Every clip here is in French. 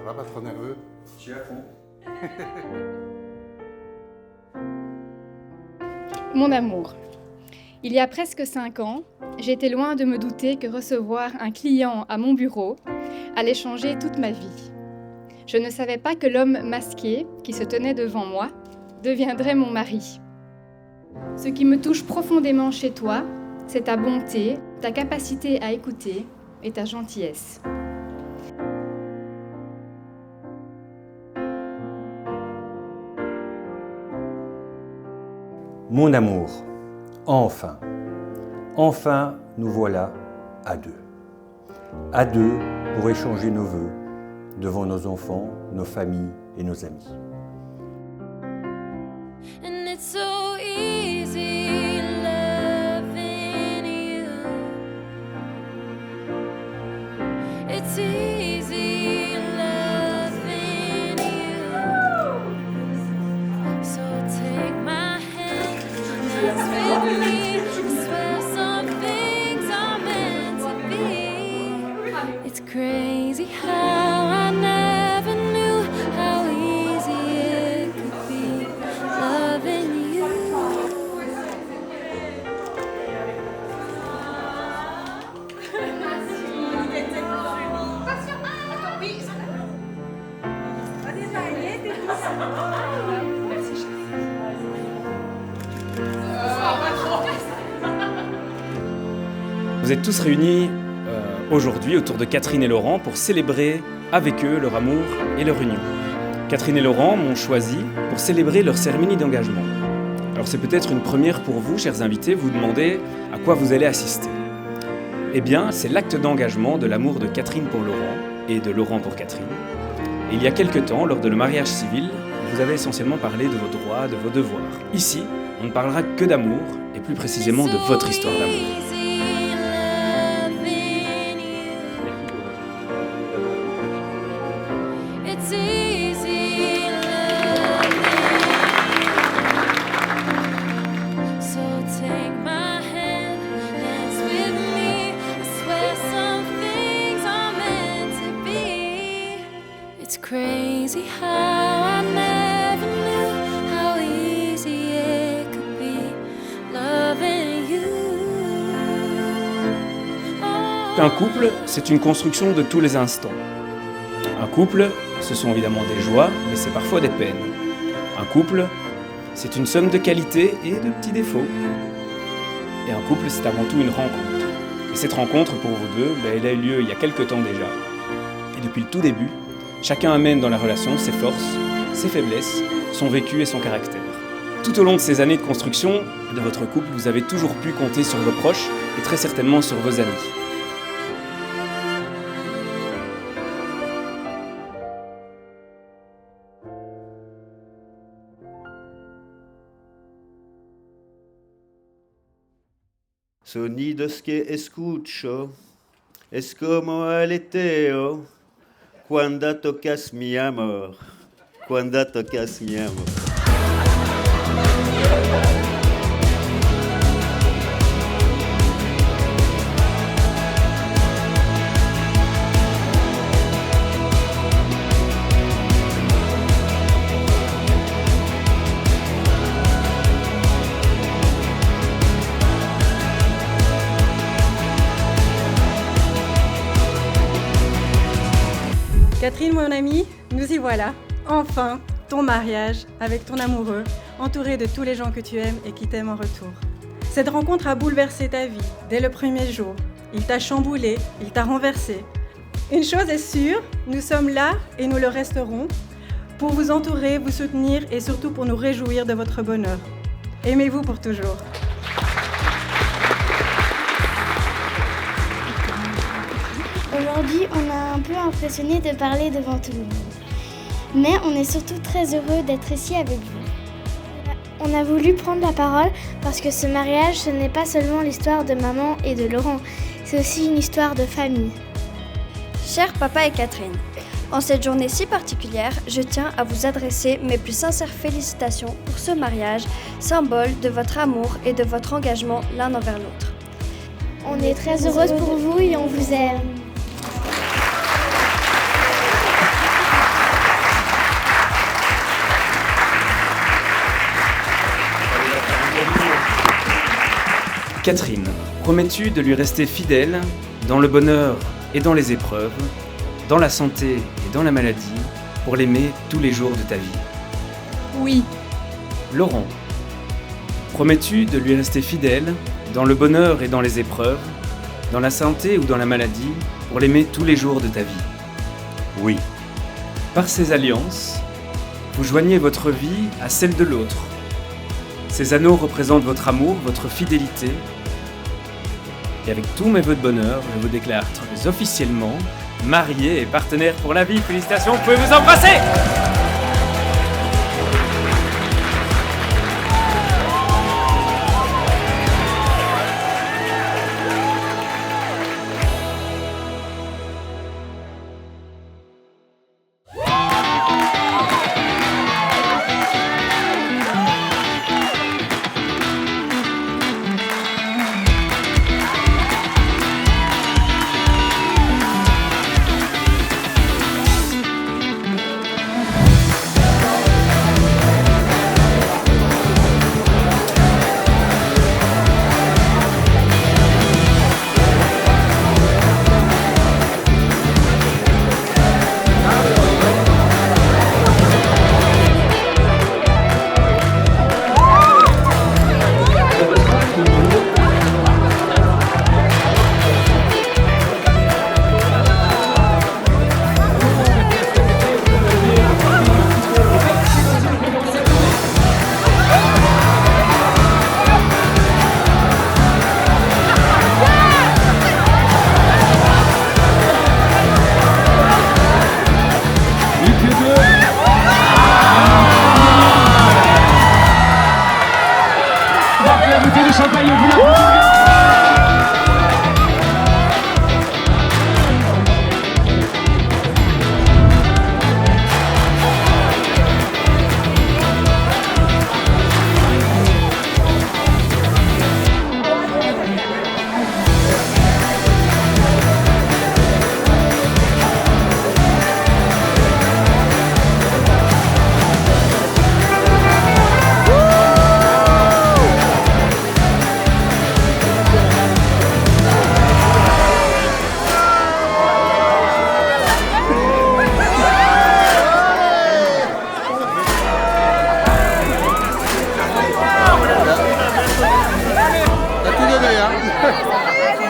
va, pas trop nerveux? Je suis à fond. Mon amour. Il y a presque 5 ans, j'étais loin de me douter que recevoir un client à mon bureau allait changer toute ma vie. Je ne savais pas que l'homme masqué qui se tenait devant moi deviendrait mon mari. Ce qui me touche profondément chez toi, c'est ta bonté, ta capacité à écouter et ta gentillesse. Mon amour, enfin, enfin nous voilà à deux. À deux pour échanger nos vœux devant nos enfants, nos familles et nos amis. And it's so easy loving you. It's easy loving you. So take my hand, dance with me. I swear some things are meant to be. It's crazy how I never knew how easy it could be loving you. Vous êtes tous réunis aujourd'hui autour de Catherine et Laurent pour célébrer avec eux leur amour et leur union. Catherine et Laurent m'ont choisi pour célébrer leur cérémonie d'engagement. Alors c'est peut-être une première pour vous, chers invités, vous demandez à quoi vous allez assister. Eh bien, c'est l'acte d'engagement de l'amour de Catherine pour Laurent et de Laurent pour Catherine. Et il y a quelque temps, lors de le mariage civil, vous avez essentiellement parlé de vos droits, de vos devoirs. Ici, on ne parlera que d'amour, et plus précisément de votre histoire d'amour. It's easy loving you. So take my hand, dance with me. I swear some things are meant to be. It's crazy how I never knew how easy it could be loving you. Un couple, c'est une construction de tous les instants. Un couple, ce sont évidemment des joies, mais c'est parfois des peines. Un couple, c'est une somme de qualités et de petits défauts. Et un couple, c'est avant tout une rencontre. Et cette rencontre, pour vous deux, elle a eu lieu il y a quelque temps déjà. Et depuis le tout début, chacun amène dans la relation ses forces, ses faiblesses, son vécu et son caractère. Tout au long de ces années de construction de votre couple, vous avez toujours pu compter sur vos proches et très certainement sur vos amis. Sonidos que escucho es como aleteo cuando tocas mi amor, cuando tocas mi amor. Catherine, mon amie, nous y voilà. Enfin, ton mariage avec ton amoureux, entouré de tous les gens que tu aimes et qui t'aiment en retour. Cette rencontre a bouleversé ta vie dès le premier jour. Il t'a chamboulé, il t'a renversé. Une chose est sûre, nous sommes là et nous le resterons pour vous entourer, vous soutenir et surtout pour nous réjouir de votre bonheur. Aimez-vous pour toujours. Aujourd'hui, on est un peu impressionné de parler devant tout le monde. Mais on est surtout très heureux d'être ici avec vous. On a voulu prendre la parole parce que ce mariage, ce n'est pas seulement l'histoire de maman et de Laurent, c'est aussi une histoire de famille. Chers papa et Catherine, en cette journée si particulière, je tiens à vous adresser mes plus sincères félicitations pour ce mariage, symbole de votre amour et de votre engagement l'un envers l'autre. On est très heureuse pour vous et on vous aime. Catherine, promets-tu de lui rester fidèle dans le bonheur et dans les épreuves, dans la santé et dans la maladie, pour l'aimer tous les jours de ta vie? Oui. Laurent, promets-tu de lui rester fidèle dans le bonheur et dans les épreuves, dans la santé ou dans la maladie, pour l'aimer tous les jours de ta vie? Oui. Par ces alliances, vous joignez votre vie à celle de l'autre. Ces anneaux représentent votre amour, votre fidélité. Et avec tous mes vœux de bonheur, je vous déclare très officiellement mariés et partenaires pour la vie. Félicitations, vous pouvez vous embrasser!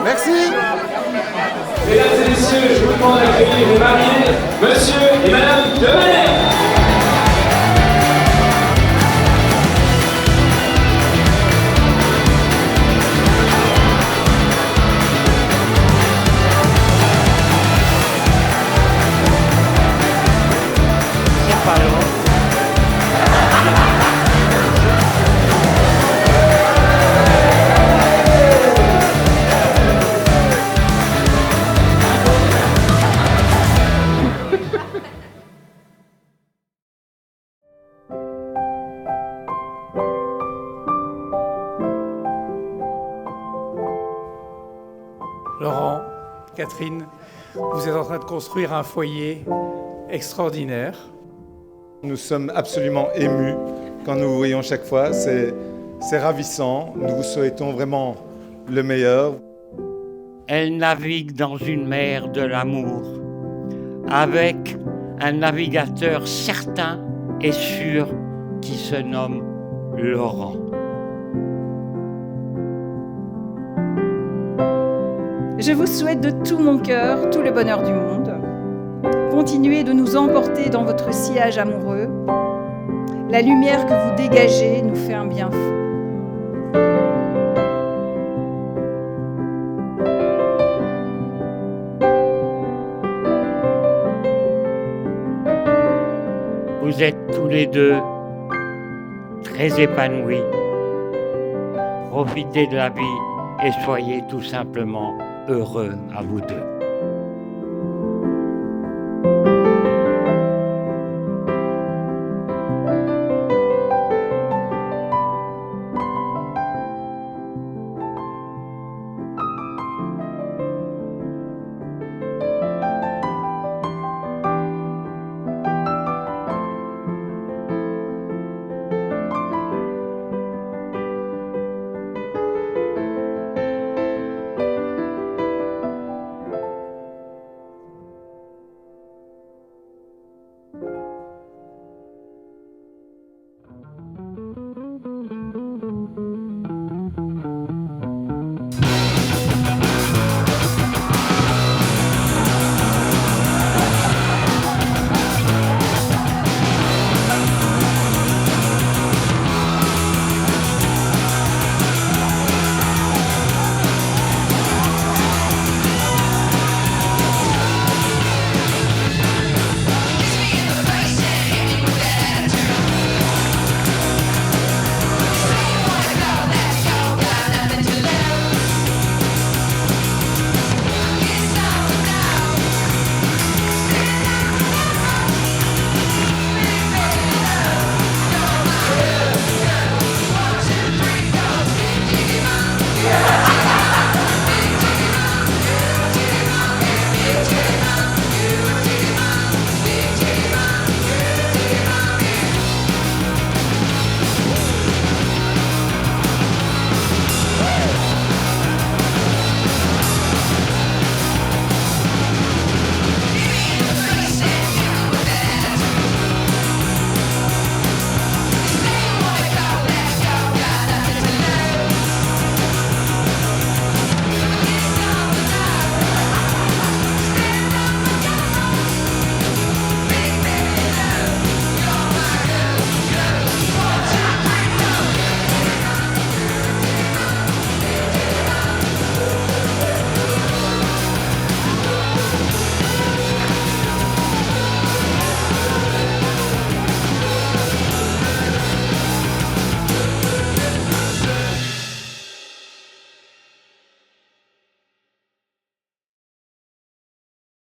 Merci. Mesdames et messieurs, je vous demande d'accueillir les mariés, monsieur et madame Demenet. Laurent, Catherine, vous êtes en train de construire un foyer extraordinaire. Nous sommes absolument émus quand nous vous voyons chaque fois. C'est ravissant. Nous vous souhaitons vraiment le meilleur. Elle navigue dans une mer de l'amour, avec un navigateur certain et sûr qui se nomme Laurent. Je vous souhaite de tout mon cœur tout le bonheur du monde. Continuez de nous emporter dans votre sillage amoureux. La lumière que vous dégagez nous fait un bien fou. Vous êtes tous les deux très épanouis. Profitez de la vie et soyez tout simplement heureux à vous deux.